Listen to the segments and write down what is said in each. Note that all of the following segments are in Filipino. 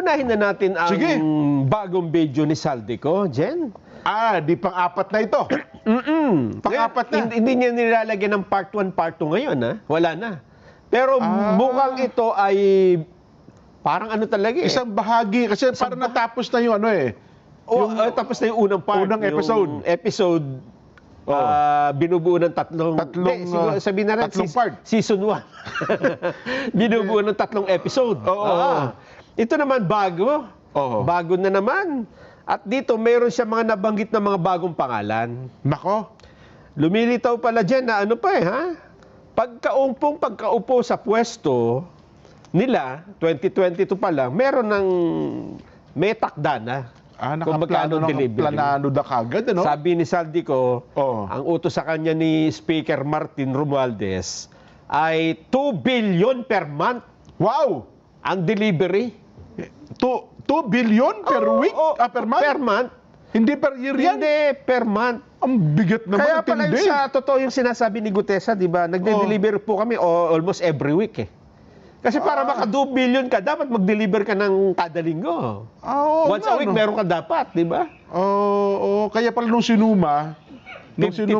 unahin na natin ang Sige. bagong video ni Saldico, Jen. Di pang-apat na ito. Pang-apat na. Hindi niya nilalagyan ng part 1, part 2 ngayon, ha? Wala na. Pero mukhang ito ay parang ano talaga eh. Isang bahagi, kasi parang natapos na yung ano eh. Tapos na yung unang part. Unang episode. Yung episode, binubuo ng tatlong siguro, sabihin na rin, tatlong part. Season 1. Binubuo ng tatlong episode. Ito naman bago. Bago na naman. At dito, meron siya mga nabanggit na mga bagong pangalan. Nako. Lumilitaw pala dyan na ano pa ha? Pagkaupo sa pwesto nila, 2022 pa lang, may takda na. Kung magkano delivery. Planado na kagad, ano? Sabi ni Saldico, ang utos sa kanya ni Speaker Martin Romualdez ay 2 billion per month. Wow! Ang delivery. 2 billion per week? Per month? Per month. Hindi per year yan? Hindi, per month. Ang bigat naman. Kaya pala yung sa totoo yung sinasabi ni Gutesa, di ba? Nagde-deliver po kami almost every week eh. Kasi para maka 2 billion ka, dapat mag-deliver ka ng kada linggo. Once a week, meron ka dapat, di ba? Kaya pala nung sinuma, 52.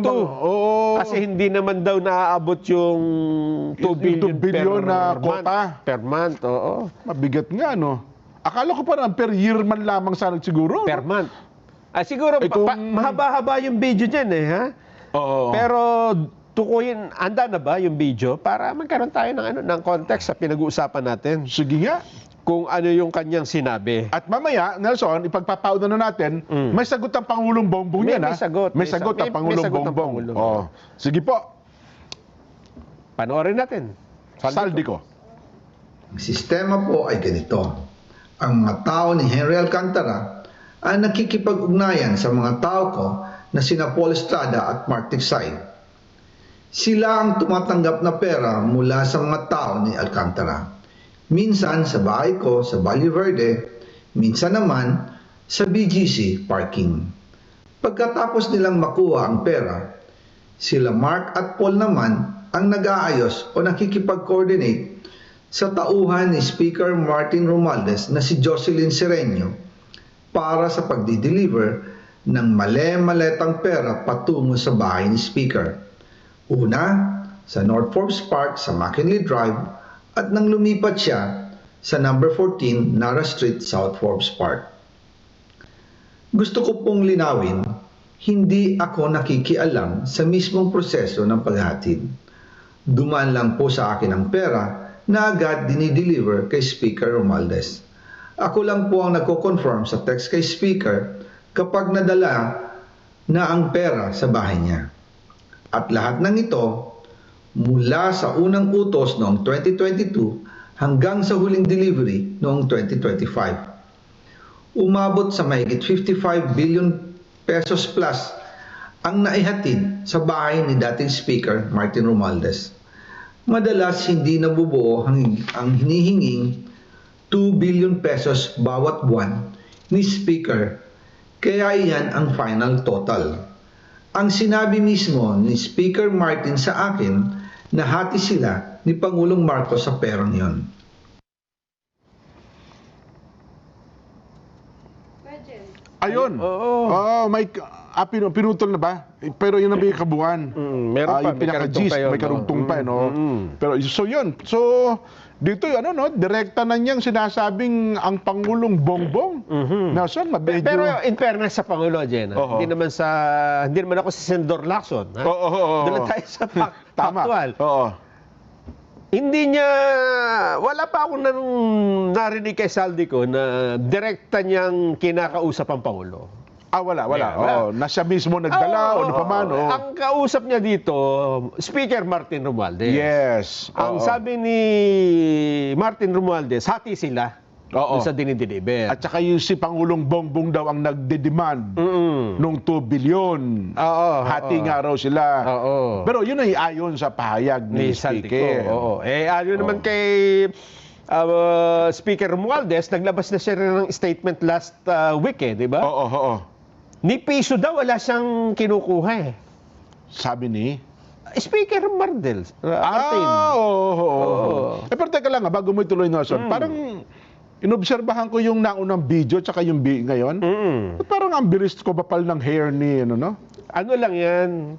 Kasi hindi naman daw naaabot yung 2 billion na quota. Per month, oo. Mabigat nga, no? Akala ko parang per year man lamang sana siguro. Per month. Siguro, mahaba-haba yung video dyan eh, ha? Pero, tukuyin, handa na ba yung video para magkaroon tayo ng context sa pinag-uusapan natin? Sige nga. Kung ano yung kanyang sinabi. At mamaya, Nelson, ipagpapauna na natin, may sagot ang Pangulong Bongbong yan, ha? May sagot ang Pangulong Bongbong. Sige po. Panoorin natin. Saldico. Ang sistema po ay ganito. Ang mga tao ni Henry Alcantara ay nakikipag-ugnayan sa mga tao ko na sina Paul Estrada at Mark Ticsay. Sila ang tumatanggap na pera mula sa mga tao ni Alcantara. Minsan sa bahay ko sa Valle Verde, minsan naman sa BGC parking. Pagkatapos nilang makuha ang pera, sila Mark at Paul naman ang nag-aayos o nakikipag-coordinate sa tauhan ni Speaker Martin Romualdez na si Jocelyn Sereno para sa pagdi-deliver ng male-maletang pera patungo sa bahay ni Speaker. Una, sa North Forbes Park sa McKinley Drive at nang lumipat siya sa number 14 Nara Street, South Forbes Park. Gusto ko pong linawin, hindi ako nakikialam sa mismong proseso ng paghatid. Dumaan lang po sa akin ang pera na agad dinideliver kay Speaker Romualdez. Ako lang po ang nagko-confirm sa text kay Speaker kapag nadala na ang pera sa bahay niya. At lahat ng ito, mula sa unang utos noong 2022 hanggang sa huling delivery noong 2025. Umabot sa mahigit 55 billion pesos plus ang naihatid sa bahay ni dating Speaker Martin Romualdez. Madalas hindi nabubuo ang hinihinging 2 billion pesos bawat buwan ni Speaker, kaya iyan ang final total. Ang sinabi mismo ni Speaker Martin sa akin na hati sila ni Pangulong Marcos sa perang yon. Ayun. Pinutol na ba? Pero yun na ba yung kabuuan? Meron pa, yung pinaka-gist, may karugtong pa, no? Pero, so yun. So, dito yun, direkta na niyang sinasabing ang Pangulong Bongbong. Nelson, mabedyo. Pero in fairness sa Pangulo, Jen, hindi naman ako si Senador Lacson. Doon tayo sa factual. Hindi niya, wala pa akong narinig kay Saldico na direkta niyang kinakausap ang Pangulo. Wala. Na siya mismo nagdala o paman. Ang kausap niya dito, Speaker Martin Romualdez. Yes. Ang sabi ni Martin Romualdez, hati sila sa dinideliver. At saka yung si Pangulong Bongbong daw ang nagde-demand nung 2 billion. Hati nga raw sila. Pero yun ay ayon sa pahayag ni Speaker. Ayon naman kay Speaker Romualdez, naglabas na siya ng statement last week di ba? Ni piso daw, wala siyang kinukuha Sabi ni? Speaker Martin. Pero teka lang, bago mo ituloy, Nelson, parang inobserbahan ko yung naunang video tsaka yung ngayon. At parang ang bilis ko bapal ng hair ni, ano, no? Ano lang yan?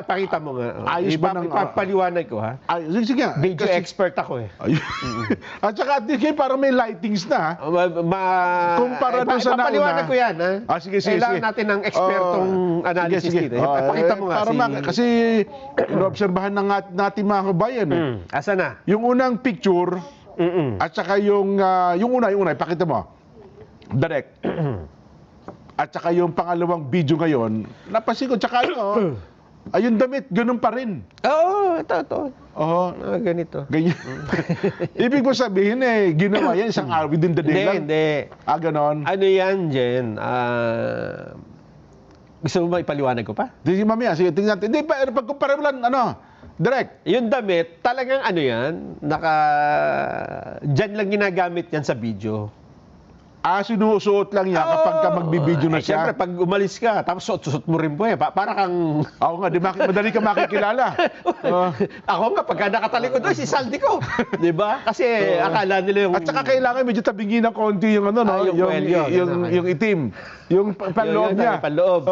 Pakita mo nga. Ayos ba ng... Ipapaliwanag ko, ha? Sige nga. Video expert ako, eh. At saka, parang may lightings na, ha? Kumpara doon sa nauna. Ipapaliwanag ko yan, ha? Sige. Kailangan natin ng ekspertong analysis dito. Pakita mo nga. Kasi, inobserbahan natin mga kabayan, eh. Asa na? Yung unang picture, at saka yung una, ipakita mo. Direct. At saka yung pangalawang video ngayon, napansin ko, tsaka ayun damit, ganun pa rin. Oo, ito. Oo. Ganito. Ganyan. Ibig ko sabihin, ginawa yan isang hour within the day lang. Hindi. Ganon. Ano yan, Jen? Gusto mo ba ipaliwanag ko pa? Sige, mamaya. Sige, tingnan natin. Hindi, pagkumpara mo lang, direct. Yung damit, talagang ano yan, dyan lang ginagamit yan sa video. Sinusuot lang niya kapag ka magbibideo na siya. Siyempre, pag umalis ka, tapos suot mo rin po para kang... Ako nga, madali ka makikilala. Ako nga, pagka nakatalikod, si Saldi ko. Di ba? Kasi akala nila yung... At saka kailangan medyo tabingin ng konti yung yung itim. Yung panloob niya. Panloob.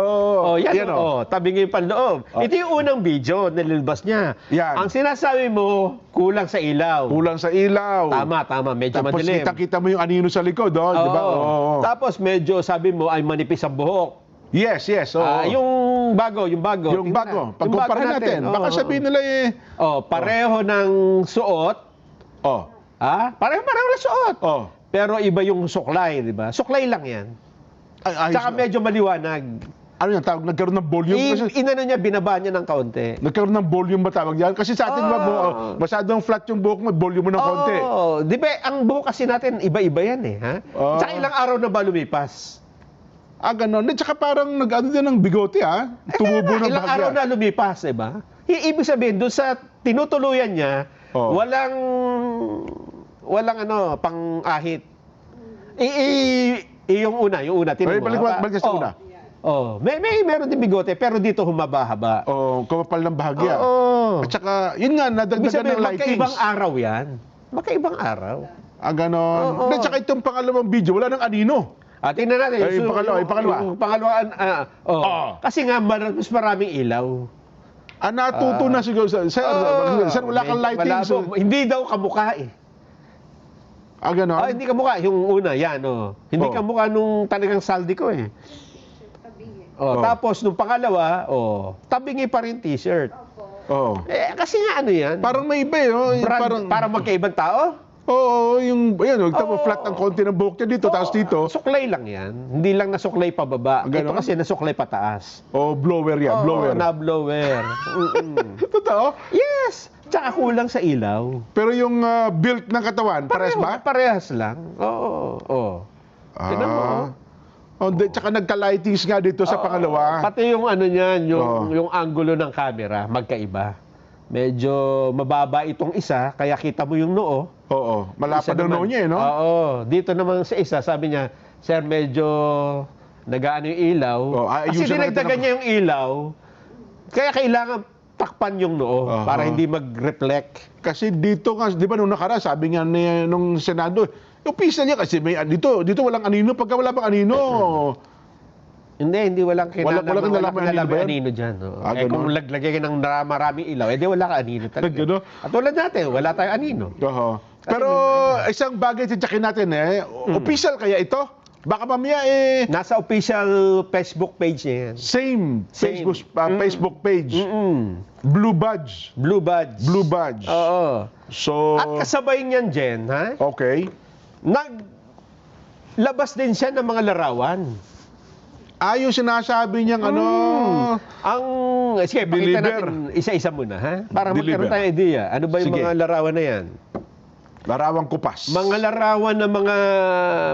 Tabingin yung panloob. Ito yung unang video na nilabas niya. Yan. Ang sinasabi mo, kulang sa ilaw. Kulang sa ilaw. Tama. Medyo madilim. Tapos kita mo yung anino sa likod, di ba? Tapos medyo sabi mo ay manipis ang buhok. Yes. Yung bago. Pagkumpara natin. Baka sabihin nila pareho ng suot. Pareho ng suot. Pero iba yung suklay, di ba? Suklay lang yan. Tsaka medyo maliwanag. Ano yan, tawag, nagkaroon ng volume? Binaba niya ng kaunti. Nagkaroon ng volume ba tawag yan? Kasi sa atin, masyadong flat yung buhok mo, volume mo ng kaunti. Di ba, ang buhok kasi natin, iba-iba yan eh. Ha? Tsaka ilang araw na ba lumipas? Ganon. Tsaka parang nag-ano din ng bigote, ha? Tumubo ng ilang bahagya. araw na lumipas, di ba? Ibig sabihin, doon sa tinutuluyan niya, walang pang-ahit. Yung una, tinan mo. Balik sa una. Meron din bigote, pero dito humaba-haba. Kumapal ng bahagya. At saka, yun nga, nadagdagan ng lightings. Magkaibang araw yan. Magkaibang araw. Ganon. At saka itong pangalawang video, wala ng anino. Tingnan natin. Yung pangalawa. Yung pangalawa, kasi nga, mas maraming ilaw. Natuto na siguro. Sir, wala kang lightings. Hindi daw kamukha eh. Ganon? Hindi kamukha. Yung una, yan. Hindi kamukha nung talagang Saldi ko eh. Tapos, nung pangalawa, tabingi pa rin t-shirt. Kasi nga ano yan? Parang may iba Parang magkaibang tao? Flat ang konti ng buhok niya dito, tapos dito. Suklay lang yan. Hindi lang nasuklay pababa. Ito kasi nasuklay pataas. Blower yan, blower. Na-blower. Totoo? Yes! Tsaka kulang sa ilaw. Pero yung built ng katawan, parehas ba? Parehas lang. Oo. Tignan mo. Tsaka nagka-lightings nga dito sa pangalawa. Pati yung ano niyan, yung angulo ng camera, magkaiba. Medyo mababa itong isa, kaya kita mo yung noo. Malapad ang noo niya, no? Dito naman sa isa, sabi niya, sir, medyo nagaano yung ilaw. Kasi dinagdagan niya yung ilaw, kaya kailangan takpan yung noo para hindi mag-reflect. Kasi dito nga, di ba nung nakaraan, sabi nga nung Senado, yung pisa niya kasi dito walang anino. Pagka wala pang anino, hindi walang kinalaman anino dyan. Kung laglagay ng maraming ilaw, wala ka anino talaga. At tulad natin, wala tayong anino. Pero isang bagay titsakin natin official kaya ito? Baka mamaya nasa official Facebook page niya yan. Same. Facebook page. Blue badge. Oo. So, at kasabay niyan, Jen, ha? Okay. Naglabas din siya ng mga larawan. Yung sinasabi niyang sige, pakita natin isa-isa muna, ha? Para magkaroon tayong idea. Ano ba yung mga larawan na yan? Larawang kupas. Mga larawan ng mga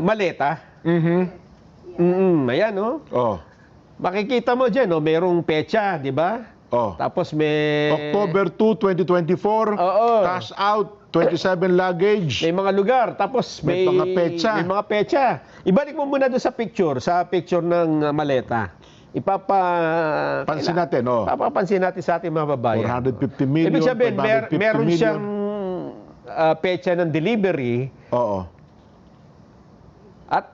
maleta. Ayan, makikita mo dyan, merong pecha, di ba? Tapos may... October 2, 2024. Cash out, 27 luggage. May mga lugar. Tapos may mga petsa. May mga petsa. Ibalik mo muna doon sa picture ng maleta. Pansin natin, Papapansin natin sa ating mga babayan. 450 million, Ibig sabihin, 550 meron million. siyang petsa ng delivery. At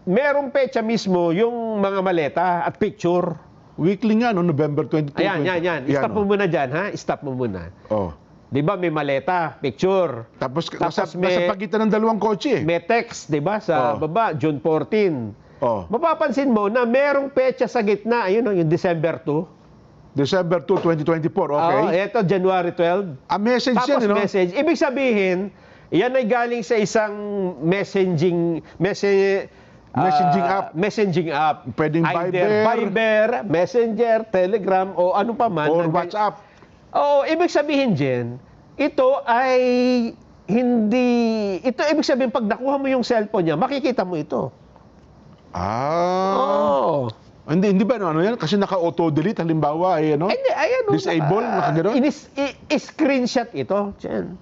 merong petsa mismo yung mga maleta at picture. Weekly nga, no? November 22. Ayan, yan. Stop mo muna dyan, ha? Stop mo muna. Oh. Di ba may maleta, picture. Tapos nasa pagitan ng dalawang kotse. May text, di ba? Sa baba, June 14. Mapapansin mo na merong petsa sa gitna. Ayun, yung December 2. December 2, 2024, okay. Ito, January 12. Message Tapos yan, no? message. Ibig sabihin, yan ay galing sa isang messaging app. Messaging app. Pwedeng Viber, Messenger, Telegram, o ano pa man. Or WhatsApp. Ibig sabihin, Jen, ito ay hindi... Ito, ibig sabihin, pag nakuha mo yung cellphone niya, makikita mo ito. Hindi ba ano yan? Kasi naka-auto-delete, halimbawa, Hindi, disable, nakagano'n? Screenshot ito, Jen.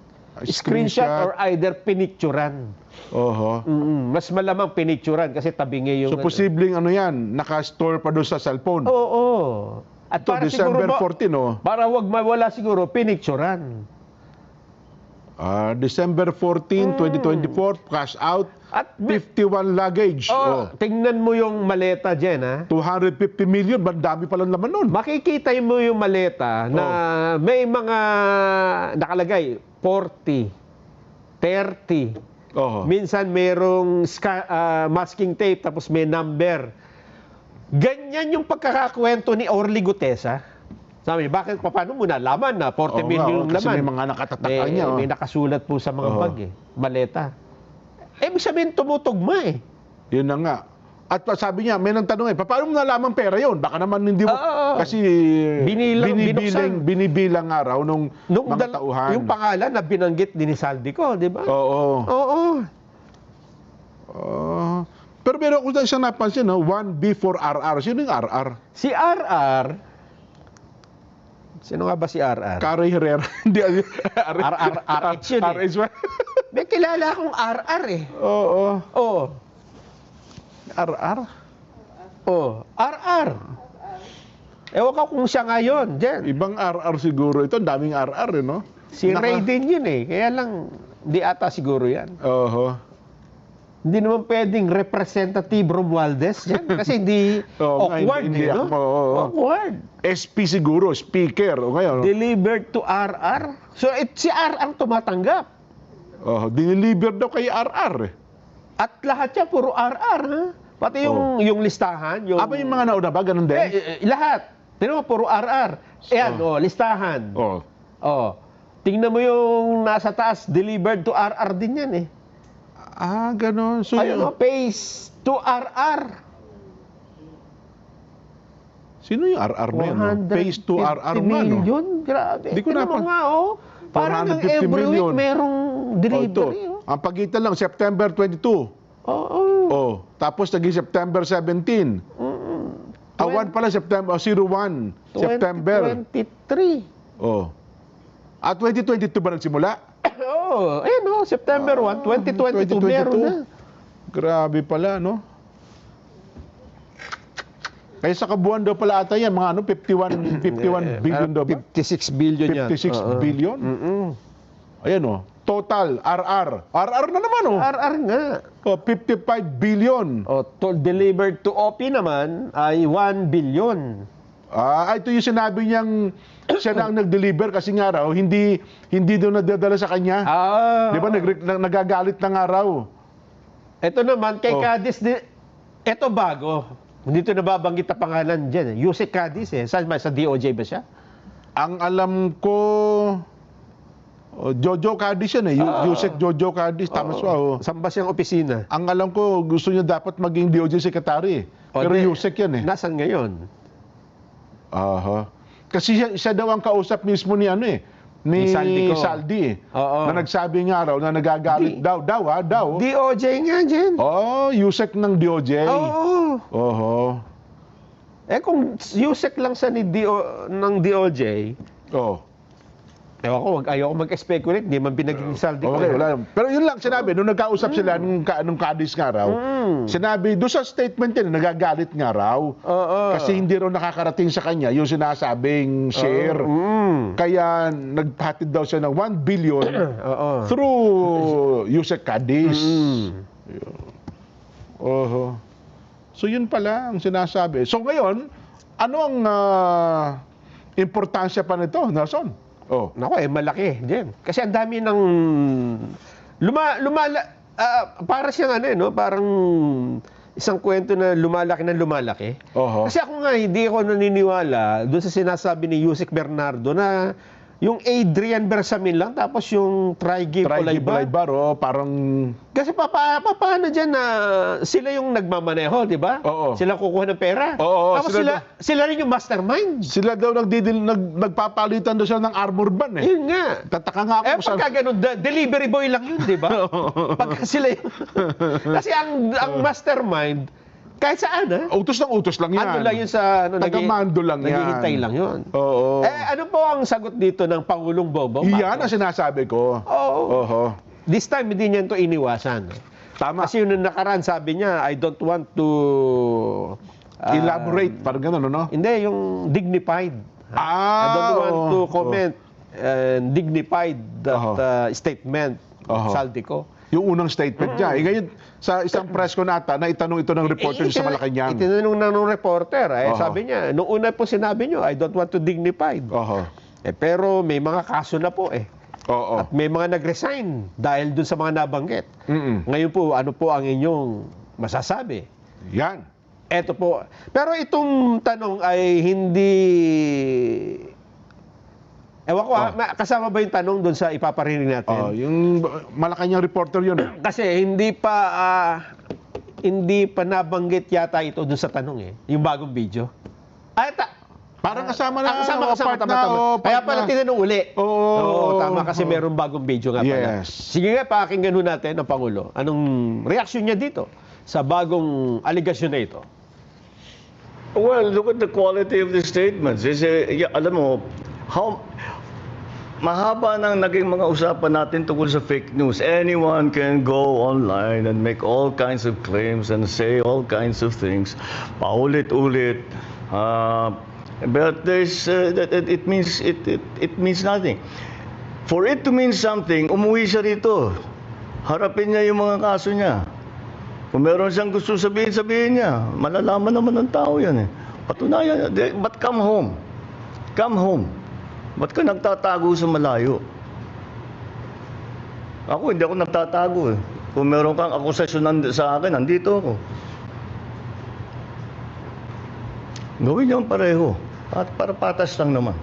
Screenshot or either pinicturan. Mas malamang pinicturan kasi tabingi yung... So, posibleng yan, naka-store pa doon sa cellphone. At ito, December 14, Para wag mawala siguro, pinicturan. December 14, 2024, cash out, at 51 luggage. Tingnan mo yung maleta, Jen, ha? 250 million, dami palang laman nun. Makikita mo yung maleta na may mga nakalagay, 40, 30. Minsan merong masking tape tapos may number. Ganyan yung pagkakakwento ni Orly Gutesa. Sabi niya, bakit, paano mo nalaman na 40 million yung laman? Kasi may mga nakatataka niya. May nakasulat po sa mga bag, maleta. Ibig sabihin, tumutugma eh. Yun na nga. At sabi niya, may nang tanong paano mo nalaman pera yun? Baka naman hindi mo, kasi binibilang araw nung mga tauhan. Yung pangalan na binanggit din ni Saldico, di ba? Pero meron ko na isang napansin, 1B for RR. Sino yung RR? Si RR, sino nga ba si RR? Carey Herrera. Hindi, RH yun eh. RH. May kilala akong RR eh. RR? RR. Ewan ko kung siya ngayon, Jen. Ibang RR siguro. Ito, daming RR, no? Si Ray din yun eh. Kaya lang, di ata siguro yan. Hindi naman pwedeng representative Romualdez yan. Kasi hindi awkward hindi, no? Awkward. SP siguro, speaker. Ngayon, Delivered to RR. So, si RR tumatanggap. Dineliver daw kay RR. At lahat yan, puro RR, ha? Pati yung listahan. Yung mga nauna ba? Ganun din? Lahat. Tingnan mo, puro RR. Ayan, listahan. Tingnan mo yung nasa taas, delivered to RR din yan eh. Ganon. So, pays to RR. Sino yung RR na yun? Pays to RR na, million? Grabe. Di ko na mo nga, parang ang every week merong delivery. Ang pagitan lang, September 22. Tapos naging September 17. Awan pala, September 01. September. 2023. 2022 ba nagsimula? September 1, 2022, meron na. Grabe pala, no? Kaya sa kabuuan daw pala ata yan, mga 51 billion daw ba? 56 billion yan. 56 billion? Ayan, total, RR. RR na naman, RR nga. 55 billion. Delivered to OP naman ay 1 billion. Ito yung sinabi niyang siya na ang nag-deliver kasi nga raw, hindi doon nadadala sa kanya. Di ba, nagagalit na nga raw. Ito naman, kay Cadiz, ito bago. Hindi ito nababanggit na pangalan dyan. Yusek Cadiz eh. Sa DOJ ba siya? Ang alam ko, Jojo Cadiz yan eh. Yusek Jojo Cadiz. Tama siya. Saan ba siyang opisina? Ang alam ko, gusto niya dapat maging DOJ Secretary. Pero Yusek yan eh. Nasaan ngayon? Kasi siya daw ang kausap mismo ni ni Saldi na nagsabi nga raw na nagagalit daw. DOJ nga dyan. Yusek ng DOJ. Kung Yusek lang sa ng DOJ, ewan ko, ayoko mag-speculate, hindi man binaging Saldi ko. Pero yun lang sinabi, nung nagkausap sila nung Cadiz nga raw, sinabi, doon sa statement din, nagagalit nga raw. Kasi hindi raw nakakarating sa kanya yung sinasabing share. Kaya naghatid daw siya ng 1 billion through Yusek Cadiz. Oho. So yun pala ang sinasabi. So ngayon, ano ang importansya pa nito, Nelson? Oh. Nako, malaki din. Kasi ang dami ng para siyang no? Parang isang kwento na lumalaki. Oho. Kasi ako nga, hindi ako naniniwala doon sa sinasabi ni Yusek Bernardo na yung Adrian Bersamin lang, tapos yung Traigi Polaybar. Parang... Kasi paano dyan na sila yung nagmamaneho, di ba? Oo. Sila kukuha ng pera. Oo, tapos sila rin yung mastermind. Sila daw nagpapalitan daw siya ng armor ban eh. Yun nga. Tataka nga ako pagka ganun, delivery boy lang yun, di ba? Pagka sila yung... Kasi ang mastermind, kahit saan, utos lang yan. Ano lang yun sa... Tagamando lang yan. Naghihintay lang yun. Oo. Ano po ang sagot dito ng Pangulong Bongbong Marcos? Yan ang sinasabi ko. Oo. This time, hindi niya ito iniwasan. Tama. Kasi yung nakaraan, sabi niya, I don't want to... elaborate, parang gano'n, no? Hindi, yung dignified. I don't want to comment dignified that statement, Saldico. Yung unang statement niya. Ngayon, sa isang press ko nata, na itanong ito ng reporter sa Malacanang. Itinanong na ng reporter. Sabi niya, nung una po sinabi niyo, I don't want to dignified. Pero may mga kaso na po At may mga nag-resign dahil dun sa mga nabanggit. Ngayon po, ano po ang inyong masasabi? Yan. Eto po. Pero itong tanong ay hindi... Ewan ko kasama ba yung tanong doon sa ipaparinig natin? Yung Malacanang reporter yun. Kasi hindi pa nabanggit yata ito doon sa tanong yung bagong video. Parang kasama na. Kasama. Kaya pala tinanong uli. Oo, tama kasi merong bagong video nga pala. Yes. Sige nga, pakinggan natin ng Pangulo. Anong reaksyon niya dito sa bagong aligasyon na ito? Well, look at the quality of the statements. Alam mo, mahaba nang naging mga usapan natin tungkol sa fake news. Anyone can go online and make all kinds of claims and say all kinds of things. Paulit-ulit. But it means nothing. For it to mean something, umuwi siya rito. Harapin niya yung mga kaso niya. Kung meron siyang gusto sabihin niya. Malalaman naman ng tao yan Patunayan. But come home. Come home. Ba't ka nagtatago sa malayo? Ako, hindi ako nagtatago Kung meron kang akusasyon sa akin, nandito ako. Gawin niyo pareho. At para patas lang naman.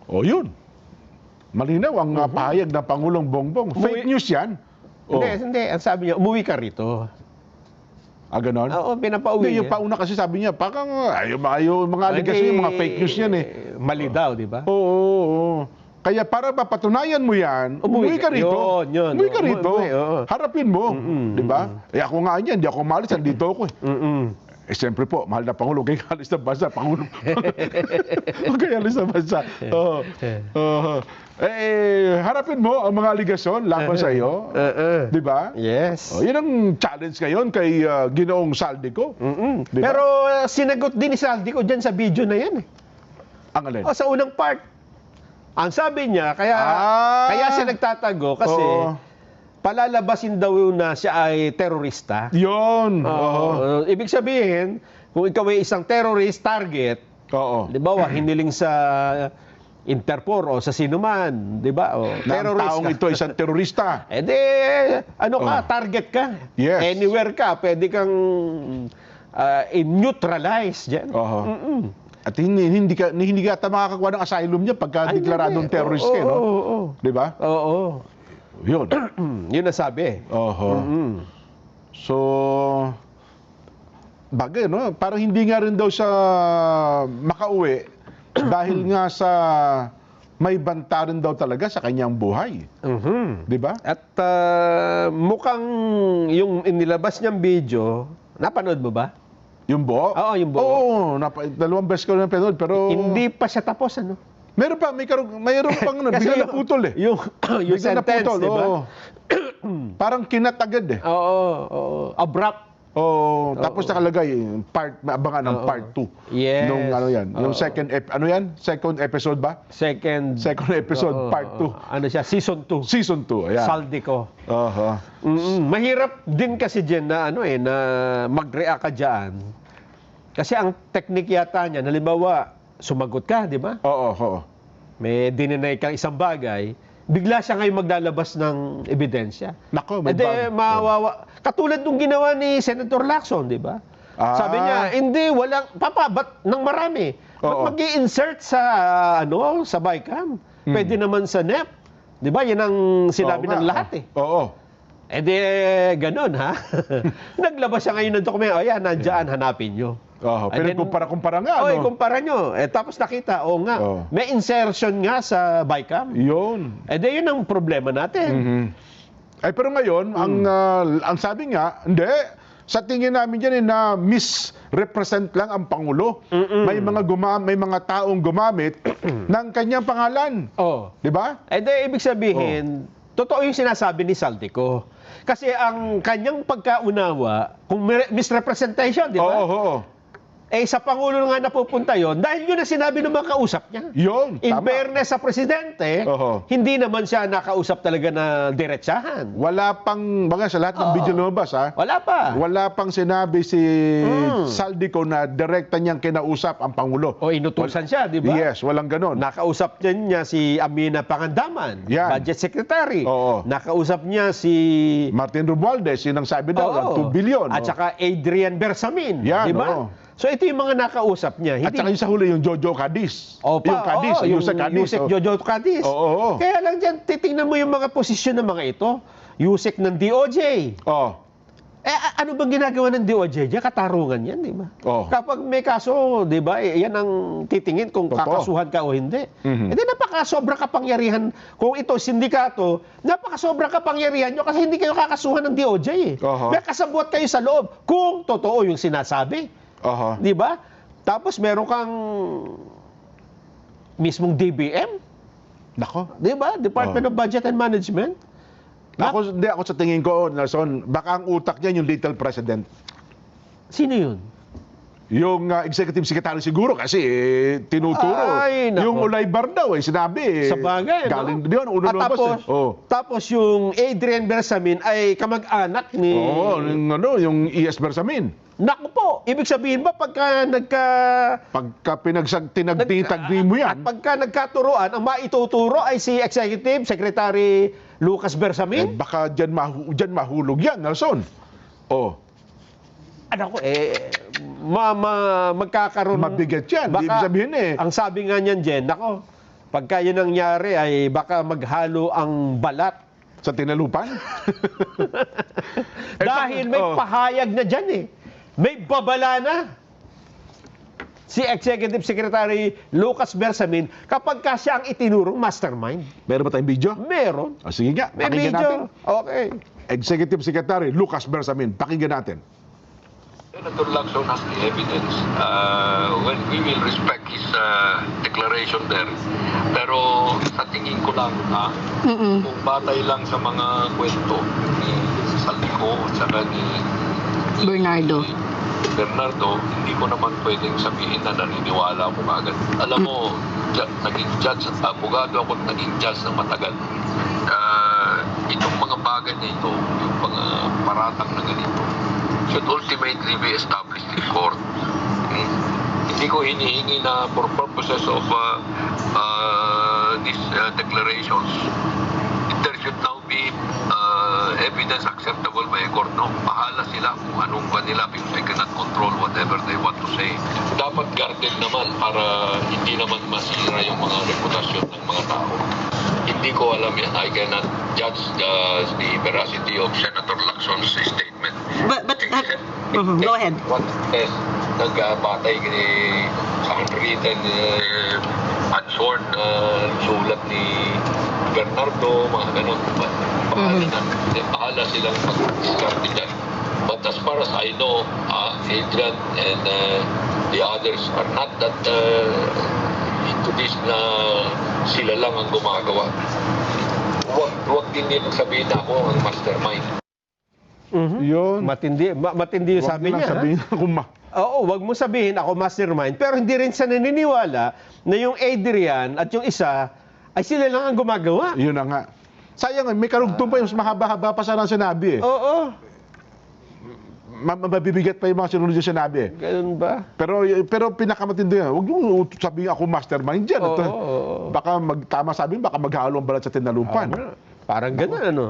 Yun. Malinaw ang pahayag ng Pangulong Bongbong. Fake news yan. Hindi. Ang sabi niya, umuwi ka rito. Ganon? Oo, pinapauwi niya. Yung pauna kasi sabi niya, parang yung mga aligasyon, yung mga fake news yan Mali daw, di ba? Oo. Kaya para mapatunayan mo yan, umuwi ka rito. Yun. Umuwi ka rito. Harapin mo. Di ba? Ako nga yan, hindi ako umalis, andito ako siyempre po, mahal na Pangulo, kaya alis ng bansa, Pangulo. Kaya alis ng bansa. Harapin mo ang mga aligasyon laban sa iyo. Di ba? Yes. Yun ang challenge ngayon kay Ginoong Saldico. Diba? Pero sinagot din ni Saldico dyan sa video na yan Ang alin? sa unang part. Ang sabi niya, kaya siya nagtatago kasi palalabasin daw na siya ay terorista. Yun. Ibig sabihin, kung ikaw ay isang terrorist target, di ba, hiniling sa Interpol o sa sinuman, di ba? Terorist taong ito isang terorista. Target ka. Yes. Anywhere ka, pwede kang neutralize dyan. At hindi ka makakakuha ng asylum niya pagka deklaradong terrorist ka, no? Di ba? Oo. Yun. Yun ang sabi. So, bagay, no? Parang hindi nga rin daw siya makauwi dahil nga sa may banta rin daw talaga sa kanyang buhay. Di ba? At mukhang yung inilabas niyang video, napanood mo ba? Yung buo? Oo, yung buo. Oo, dalawang beses ko na pinanood, pero... Hindi pa siya tapos, Meron pang bigla naputol Yung bigla sentence, di ba? Parang kinat agad Oo. Abrupt. Oh, tapos nakalagay may abangan ng part 2. Yes. Nung ano yan, yung second episode ba? Second episode, part 2. Ano siya? Season 2. Season 2, ayan. Saldico. Oho. Mahirap din kasi dyan na na mag-react ka dyan. Kasi ang technique yata niya, halimbawa, sumagot ka, di ba? Oo. May dininay kang isang bagay, bigla siya ngayon maglalabas ng ebidensya. Nako, may Katulad nung ginawa ni Senator Lacson, di ba? Sabi niya, hindi, walang, ba't ng marami? Ba't mag-i-insert sa, sa BICAM? Pwede naman sa NEP. Di ba? Yan ang sinabi ng lahat eh. Oo. Ganun ha. Naglabas siya ngayon ng dokumento. Ayan, nandiyan, hanapin nyo. Pero kumpara nga. Kumpara nyo. Tapos nakita, nga, may insertion nga sa BICAM. Yun. Yun ang problema natin. Pero ngayon, ang sabi nga, hindi, sa tingin namin dyan na misrepresent lang ang Pangulo. May mga taong gumamit ng kanyang pangalan. Di ba? Ibig sabihin, totoo yung sinasabi ni Saldico. Kasi ang kanyang pagkaunawa, kung misrepresentation, di ba? Sa Pangulo nga napupunta yon dahil yun ang sinabi ng mga kausap niya. Yun, In tama. fairness sa Presidente, hindi naman siya nakausap talaga na diretsahan. Wala pang, sa lahat ng video lumabas, Wala pa. Wala pang sinabi si Saldico na direkta niyang kinausap ang Pangulo. Inutusan siya, di ba? Yes, walang ganon. Nakausap niya si Amina Pangandaman, Yan. Budget Secretary. Oo. Nakausap niya si Martin Romualdez, yun ang sabi daw, 2 billion. At saka Adrian Bersamin, Yan, di ba? So ito yung mga nakausap niya. At saka yung sa huli, yung Jojo Cadiz. Yung Cadiz, Yusek Cadiz. Yusek Jojo Cadiz. Kaya lang dyan, titingnan mo yung mga posisyon ng mga ito. Yusek ng DOJ. Ano bang ginagawa ng DOJ? Diyan, katarungan yan, di ba? Kapag may kaso, di ba, yan ang titingin kung kakasuhan ka o hindi. Napakasobrang kapangyarihan. Kung ito sindikato, napakasobrang kapangyarihan nyo kasi hindi kayo kakasuhan ng DOJ. May kasabot kayo sa loob kung totoo yung sinasabi. Di ba? Tapos meron kang mismong DBM. Nako. Di ba? Department of Budget and Management. Ako sa tingin ko, Nelson, baka ang utak niyan yung little president. Sino yun? Yung executive secretary siguro kasi tinuturo. Yung Ulaybar daw sinabi. Sa bagay, galing doon, tapos yung Adrian Bersamin ay kamag-anak ni... yung ES Bersamin. Naku po, ibig sabihin ba pagka tinagtitagri mo yan? At pagka nagkaturoan, ang maituturo ay si Executive Secretary Lucas Bersamin? Baka dyan mahulog yan, Nelson. Magkakaroon... Mabigat yan, baka, ibig sabihin Ang sabi nga niyan, Jen, pagka yun nangyari ay baka maghalo ang balat. Sa tinalupan? Dahil may pahayag na dyan May babala na si Executive Secretary Lucas Bersamin kapag siya ang itinurong mastermind. Meron ba tayong video? Meron. Sige nga, may pakinggan video. natin. Okay. Executive Secretary Lucas Bersamin, pakinggan natin. Senator Lacson has the evidence. When we will respect his declaration there. Pero sa tingin ko lang, kung batay lang sa mga kwento ni Saldico at saka ni Bernardo, hindi ko naman pwedeng sabihin na naniniwala ko agad. Alam mo, naging judge at abogado ako at naging judge ng matagal. Itong mga bagay na ito, yung mga paratang na ganito, should ultimately be established in court. Hindi ko hinihingi na for purposes of these declarations, there should now be evidence acceptable by a court. Bahala sila kung anong kanila because they cannot control whatever they want to say. Dapat guarded naman para hindi naman masira yung mga reputasyon ng mga tao. Hindi ko alam yan. I cannot judge the veracity of Senator Lacson's statement. But go ahead. What is nagbatay sa handwritten unsworn sulat ni Bernardo, mga ganun. Bahala silang mag-discard dyan. But as far as I know, Adrian and the others are not that into this na sila lang ang gumagawa. Huwag din nila sabihin na ako ang mastermind. Yun. Matindi yung Huwag sabi nilang niya. sabihin kung Oo, wag mo sabihin ako mastermind, pero hindi rin siya naniniwala na yung Adrian at yung isa ay sila lang ang gumagawa. Yun na nga. Sayang, may karugtong pa yung mas mahaba-haba pa sana ang sinabi eh. Oo. Mabibigat pa yung mga sinunod yung sinabi eh. Ganun ba? Pero pinakamatindi yan, huwag yung sabihin ako mastermind dyan. Oo. Baka tama sabihin, baka maghalo ang balat sa tinalumpan. Parang ganun, ano?